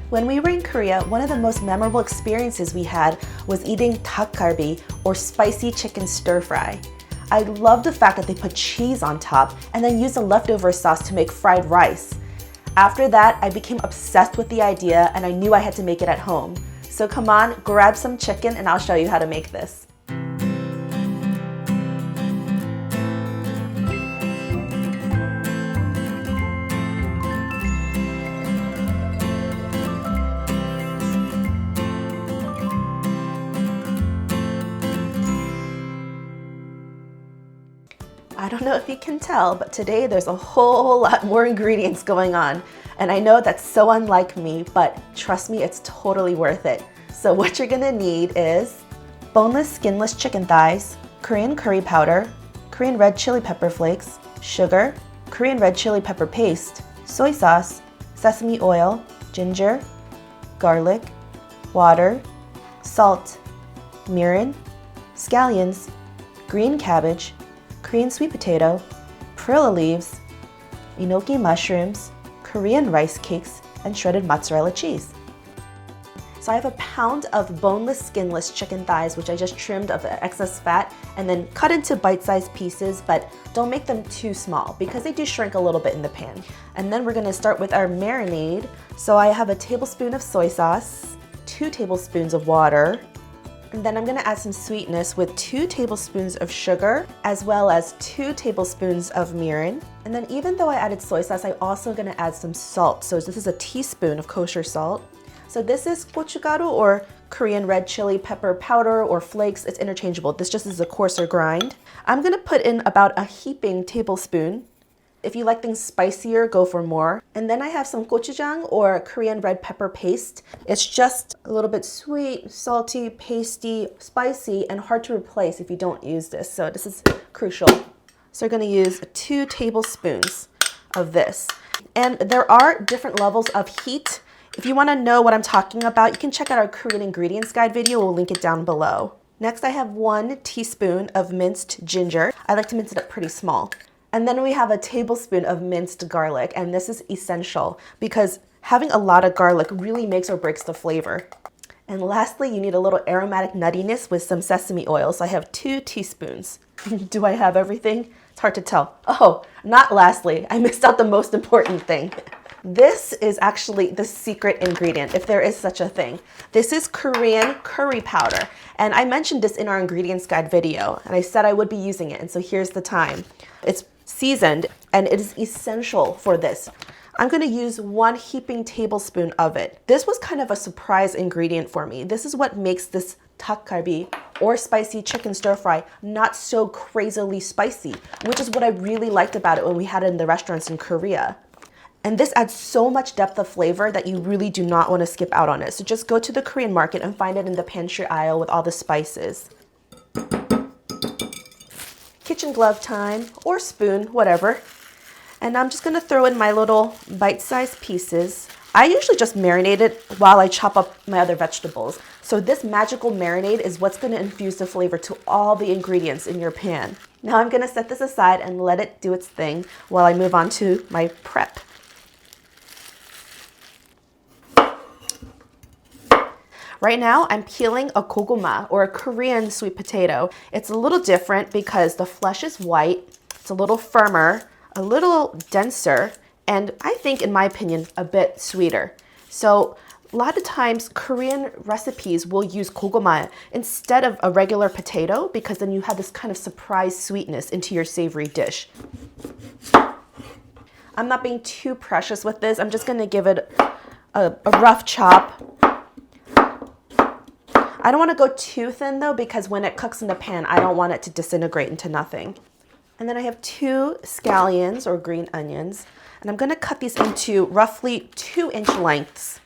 When we were in Korea, one of the most memorable experiences we had was eating Dakgalbi, or spicy chicken stir fry. I love the fact that they put cheese on top and then use the leftover sauce to make fried rice. After that, I became obsessed with the idea and I knew I had to make it at home. So come on, grab some chicken and I'll show you how to make this. I don't know if you can tell, but today there's a whole lot more ingredients going on. And I know that's so unlike me, but trust me, it's totally worth it. So what you're gonna need is boneless, skinless chicken thighs, Korean curry powder, Korean red chili pepper flakes, sugar, Korean red chili pepper paste, soy sauce, sesame oil, ginger, garlic, water, salt, mirin, scallions, green cabbage, Korean sweet potato, perilla leaves, enoki mushrooms, Korean rice cakes, and shredded mozzarella cheese. So I have a pound of boneless, skinless chicken thighs, which I just trimmed of the excess fat and then cut into bite-sized pieces, but don't make them too small because they do shrink a little bit in the pan. And then we're gonna start with our marinade. So I have a tablespoon of soy sauce, 2 tablespoons of water, and then I'm gonna add some sweetness with 2 tablespoons of sugar, as well as 2 tablespoons of mirin. And then even though I added soy sauce, I'm also gonna add some salt. So this is a teaspoon of kosher salt. So this is gochugaru, or Korean red chili pepper powder or flakes. It's interchangeable. This just is a coarser grind. I'm gonna put in about a heaping tablespoon. If you like things spicier, go for more. And then I have some gochujang, or Korean red pepper paste. It's just a little bit sweet, salty, pasty, spicy, and hard to replace if you don't use this. So this is crucial. So we're gonna use 2 tablespoons of this. And there are different levels of heat. If you wanna know what I'm talking about, you can check out our Korean ingredients guide video. We'll link it down below. Next, I have 1 teaspoon of minced ginger. I like to mince it up pretty small. And then we have a tablespoon of minced garlic, and this is essential because having a lot of garlic really makes or breaks the flavor. And lastly, you need a little aromatic nuttiness with some sesame oil. So I have 2 teaspoons. Do I have everything? It's hard to tell. Oh, not lastly, I missed out the most important thing. This is actually the secret ingredient, if there is such a thing. This is Korean curry powder. And I mentioned this in our ingredients guide video, and I said I would be using it, and so here's the time. It's seasoned, and it is essential for this. I'm gonna use 1 heaping tablespoon of it. This was kind of a surprise ingredient for me. This is what makes this dakgalbi, or spicy chicken stir fry, not so crazily spicy, which is what I really liked about it when we had it in the restaurants in Korea. And this adds so much depth of flavor that you really do not want to skip out on it. So just go to the Korean market and find it in the pantry aisle with all the spices. Kitchen glove time, or spoon, whatever. And I'm just gonna throw in my little bite-sized pieces. I usually just marinate it while I chop up my other vegetables. So this magical marinade is what's gonna infuse the flavor to all the ingredients in your pan. Now I'm gonna set this aside and let it do its thing while I move on to my prep. Right now, I'm peeling a goguma, or a Korean sweet potato. It's a little different because the flesh is white, it's a little firmer, a little denser, and I think, in my opinion, a bit sweeter. So a lot of times, Korean recipes will use goguma instead of a regular potato because then you have this kind of surprise sweetness into your savory dish. I'm not being too precious with this. I'm just gonna give it a rough chop. I don't want to go too thin though, because when it cooks in the pan, I don't want it to disintegrate into nothing. And then I have 2 scallions, or green onions, and I'm going to cut these into roughly 2-inch lengths.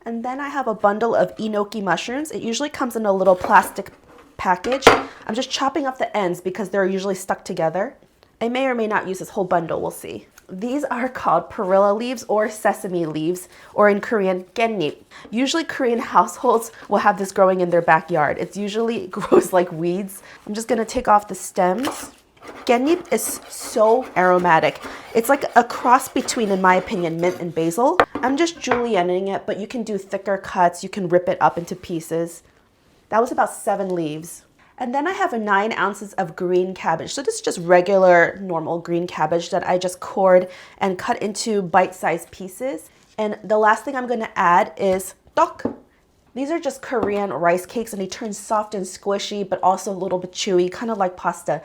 And then I have a bundle of enoki mushrooms. It usually comes in a little plastic package. I'm just chopping off the ends because they're usually stuck together. I may or may not use this whole bundle, we'll see. These are called perilla leaves, or sesame leaves, or in Korean, 깻잎. Usually Korean households will have this growing in their backyard. It usually grows like weeds. I'm just gonna take off the stems. 깻잎 is so aromatic. It's like a cross between, in my opinion, mint and basil. I'm just julienning it, but you can do thicker cuts. You can rip it up into pieces. That was about 7 leaves. And then I have 9 ounces of green cabbage. So this is just regular, normal green cabbage that I just cored and cut into bite-sized pieces. And the last thing I'm gonna add is tteok. These are just Korean rice cakes and they turn soft and squishy, but also a little bit chewy, kind of like pasta.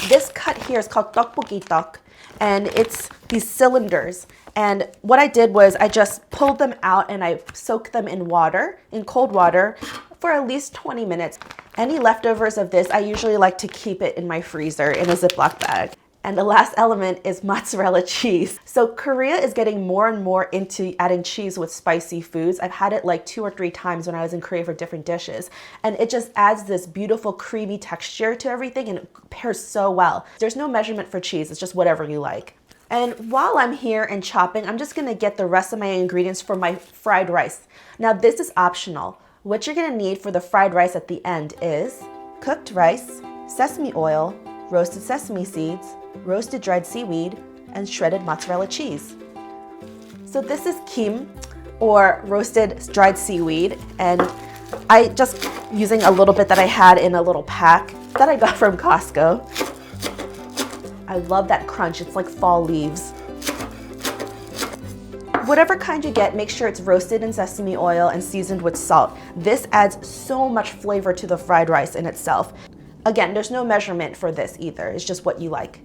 This cut here is called tteokbokki tteok, and it's these cylinders. And what I did was I just pulled them out and I soaked them in water, in cold water, for at least 20 minutes. Any leftovers of this, I usually like to keep it in my freezer in a Ziploc bag. And the last element is mozzarella cheese. So Korea is getting more and more into adding cheese with spicy foods. I've had it like 2 or 3 times when I was in Korea for different dishes. And it just adds this beautiful creamy texture to everything and it pairs so well. There's no measurement for cheese, it's just whatever you like. And while I'm here and chopping, I'm just gonna get the rest of my ingredients for my fried rice. Now this is optional. What you're gonna need for the fried rice at the end is cooked rice, sesame oil, roasted sesame seeds, roasted dried seaweed, and shredded mozzarella cheese. So this is kim, or roasted dried seaweed, and I just using a little bit that I had in a little pack that I got from Costco. I love that crunch, it's like fall leaves. Whatever kind you get, make sure it's roasted in sesame oil and seasoned with salt. This adds so much flavor to the fried rice in itself. Again, there's no measurement for this either, it's just what you like.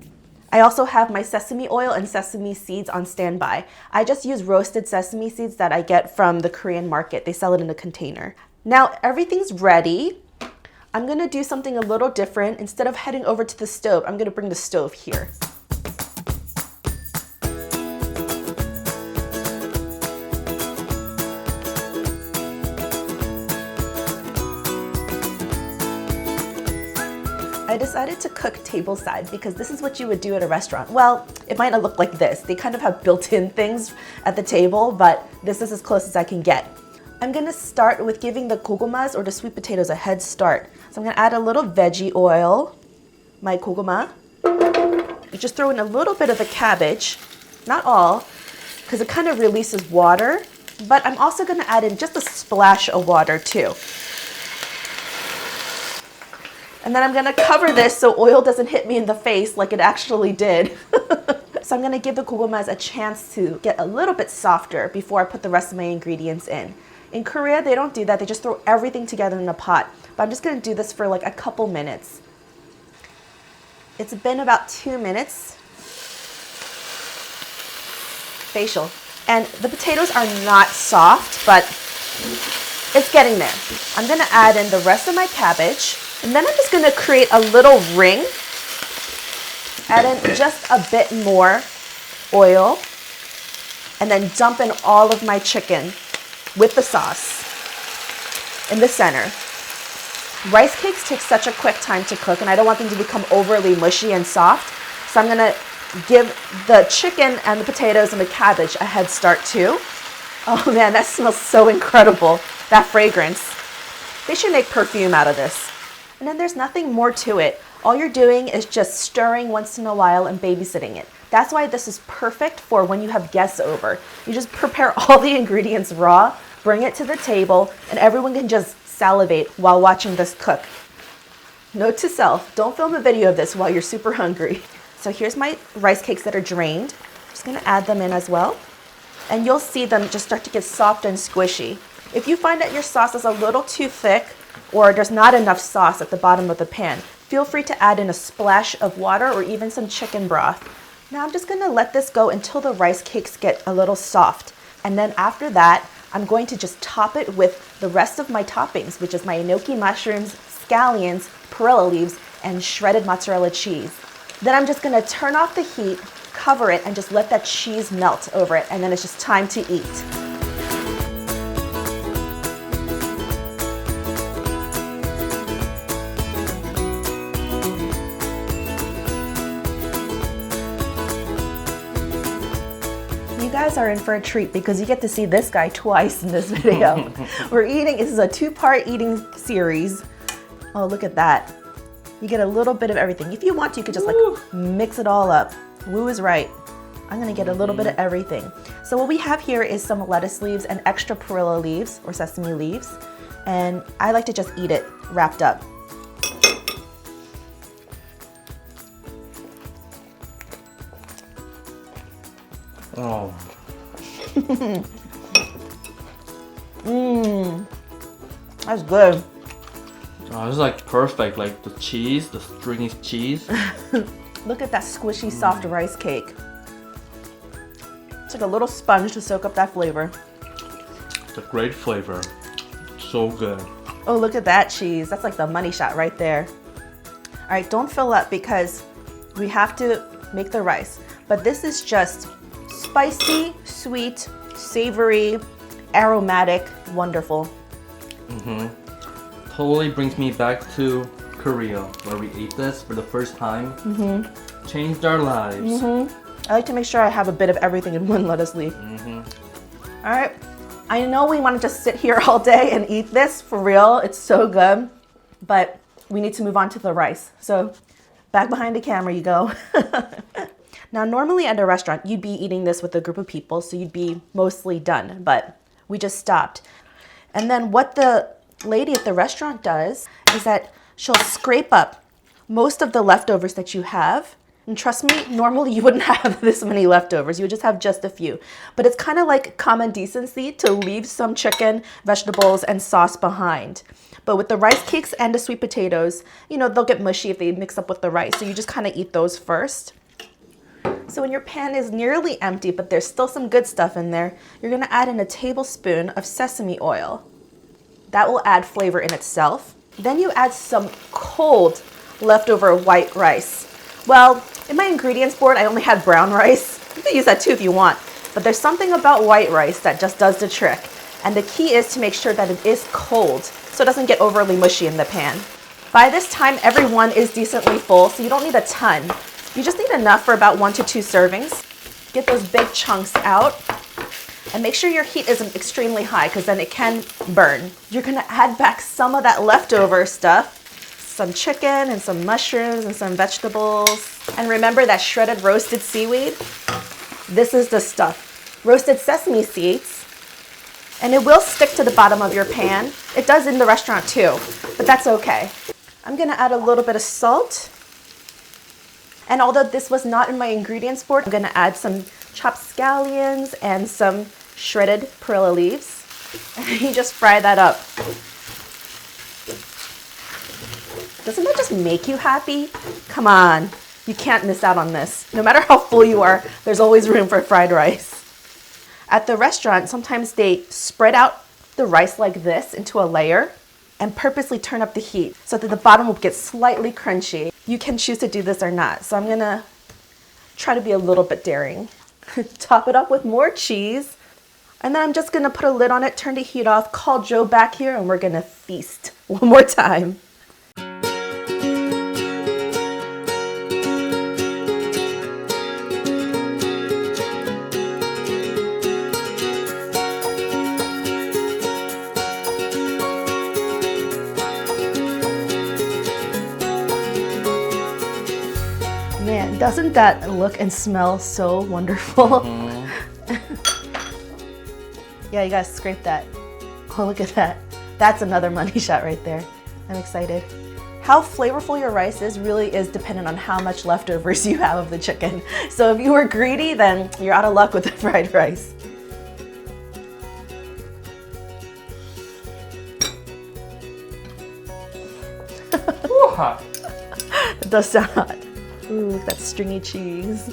I also have my sesame oil and sesame seeds on standby. I just use roasted sesame seeds that I get from the Korean market. They sell it in a container. Now everything's ready. I'm gonna do something a little different. Instead of heading over to the stove, I'm gonna bring the stove here. I decided to cook tableside because this is what you would do at a restaurant. Well, it might not look like this. They kind of have built-in things at the table, but this is as close as I can get. I'm gonna start with giving the gogumas or the sweet potatoes a head start. So I'm gonna add a little veggie oil, my goguma. You just throw in a little bit of the cabbage, not all, because it kind of releases water, but I'm also gonna add in just a splash of water too. And then I'm gonna cover this so oil doesn't hit me in the face like it actually did. So I'm gonna give the gogumas a chance to get a little bit softer before I put the rest of my ingredients in. In Korea, they don't do that. They just throw everything together in a pot. But I'm just gonna do this for like a couple minutes. It's been about 2 minutes. Facial. And the potatoes are not soft, but it's getting there. I'm gonna add in the rest of my cabbage. And then I'm just gonna create a little ring. Add in just a bit more oil. And then dump in all of my chicken with the sauce in the center. Rice cakes take such a quick time to cook and I don't want them to become overly mushy and soft. So I'm gonna give the chicken and the potatoes and the cabbage a head start too. Oh man, that smells so incredible. That fragrance. They should make perfume out of this. And then there's nothing more to it. All you're doing is just stirring once in a while and babysitting it. That's why this is perfect for when you have guests over. You just prepare all the ingredients raw, bring it to the table, and everyone can just salivate while watching this cook. Note to self, don't film a video of this while you're super hungry. So here's my rice cakes that are drained. I'm just gonna add them in as well. And you'll see them just start to get soft and squishy. If you find that your sauce is a little too thick or there's not enough sauce at the bottom of the pan, feel free to add in a splash of water or even some chicken broth. Now I'm just gonna let this go until the rice cakes get a little soft. And then after that, I'm going to just top it with the rest of my toppings, which is my enoki mushrooms, scallions, perilla leaves, and shredded mozzarella cheese. Then I'm just gonna turn off the heat, cover it, and just let that cheese melt over it, and then it's just time to eat. You guys are in for a treat because you get to see this guy twice in this video. We're eating, this is a 2-part eating series. Oh, look at that. You get a little bit of everything. If you want to, you could just like mix it all up. Woo is right. I'm gonna get a little bit of everything. So what we have here is some lettuce leaves and extra perilla leaves or sesame leaves. And I like to just eat it wrapped up. Oh. That's good. Oh, it's like perfect, like the cheese, the stringy cheese. Look at that squishy, soft rice cake. It's like a little sponge to soak up that flavor. It's a great flavor. So good. Oh, look at that cheese. That's like the money shot right there. All right, don't fill up because we have to make the rice. But this is just spicy, sweet, savory, aromatic, wonderful. Totally brings me back to Korea, where we ate this for the first time. Changed our lives. I like to make sure I have a bit of everything in one lettuce leaf. All right, I know we want to just sit here all day and eat this, for real. It's so good, but we need to move on to the rice. So back behind the camera you go. Now, normally at a restaurant, you'd be eating this with a group of people, so you'd be mostly done, but we just stopped. And then what the lady at the restaurant does is that she'll scrape up most of the leftovers that you have. And trust me, normally you wouldn't have this many leftovers. You would just have just a few. But it's kind of like common decency to leave some chicken, vegetables, and sauce behind. But with the rice cakes and the sweet potatoes, you know, they'll get mushy if they mix up with the rice. So you just kind of eat those first. So when your pan is nearly empty, but there's still some good stuff in there, you're gonna add in a tablespoon of sesame oil. That will add flavor in itself. Then you add some cold leftover white rice. Well, in my ingredients board, I only had brown rice. You can use that too if you want. But there's something about white rice that just does the trick. And the key is to make sure that it is cold so it doesn't get overly mushy in the pan. By this time, everyone is decently full, so you don't need a ton. You just need enough for about 1 to 2 servings. Get those big chunks out. And make sure your heat isn't extremely high because then it can burn. You're gonna add back some of that leftover stuff, some chicken and some mushrooms and some vegetables. And remember that shredded roasted seaweed? This is the stuff. Roasted sesame seeds. And it will stick to the bottom of your pan. It does in the restaurant too, but that's okay. I'm gonna add a little bit of salt. And although this was not in my ingredients board, I'm gonna add some chopped scallions and some shredded perilla leaves. And you just fry that up. Doesn't that just make you happy? Come on, you can't miss out on this. No matter how full you are, there's always room for fried rice. At the restaurant, sometimes they spread out the rice like this into a layer and purposely turn up the heat so that the bottom will get slightly crunchy. You can choose to do this or not. So I'm gonna try to be a little bit daring. Top it up with more cheese. And then I'm just gonna put a lid on it, turn the heat off, call Joe back here, and we're gonna feast one more time. Man, doesn't that look and smell so wonderful? Yeah, you guys scrape that. Oh, look at that. That's another money shot right there. I'm excited. How flavorful your rice is really is dependent on how much leftovers you have of the chicken. So if you were greedy, then you're out of luck with the fried rice. Ooh, hot. It does sound hot. Ooh, look at that stringy cheese.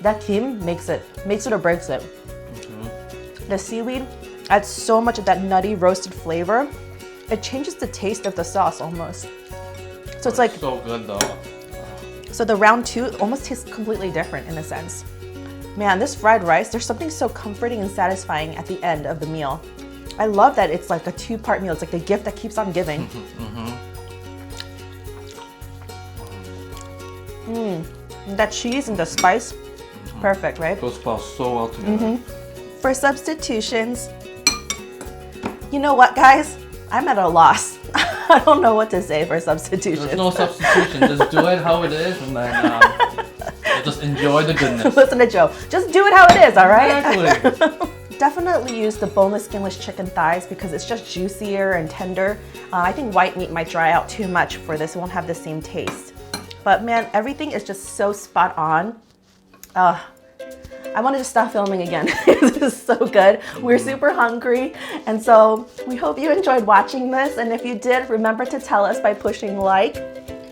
That kim makes it or breaks it. The seaweed adds so much of that nutty roasted flavor. It changes the taste of the sauce almost. So it's like so good though. So the round 2 almost tastes completely different in a sense. Man, this fried rice, there's something so comforting and satisfying at the end of the meal. I love that it's like a 2-part meal. It's like the gift that keeps on giving. That cheese and the spice, perfect, right? Those fall so well together. For substitutions, you know what, guys? I'm at a loss. I don't know what to say for substitutions. There's no substitution. Just do it how it is, and then Just enjoy the goodness. Listen to Joe. Just do it how it is, all right? Exactly. Definitely use the boneless, skinless chicken thighs because it's just juicier and tender. I think white meat might dry out too much for this. It won't have the same taste. But man, everything is just so spot on. I wanted to stop filming again. This is so good. We're super hungry. And so we hope you enjoyed watching this. And if you did, remember to tell us by pushing like,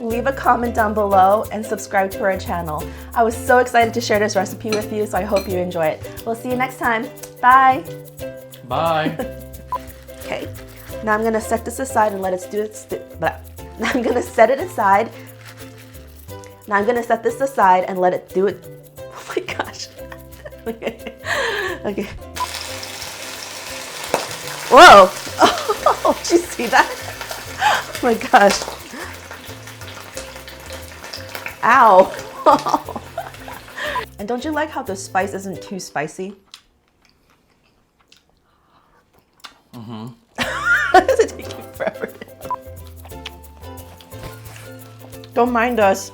leave a comment down below, and subscribe to our channel. I was so excited to share this recipe with you, so I hope you enjoy it. We'll see you next time. Bye. Bye. Okay, now I'm gonna set this aside and let it do its, now I'm gonna set it aside. Now I'm gonna set this aside and let it do it. Oh my gosh. Okay. Okay. Whoa. Oh, did you see that? Oh my gosh. Ow. And don't you like how the spice isn't too spicy? This is taking forever. Don't mind us.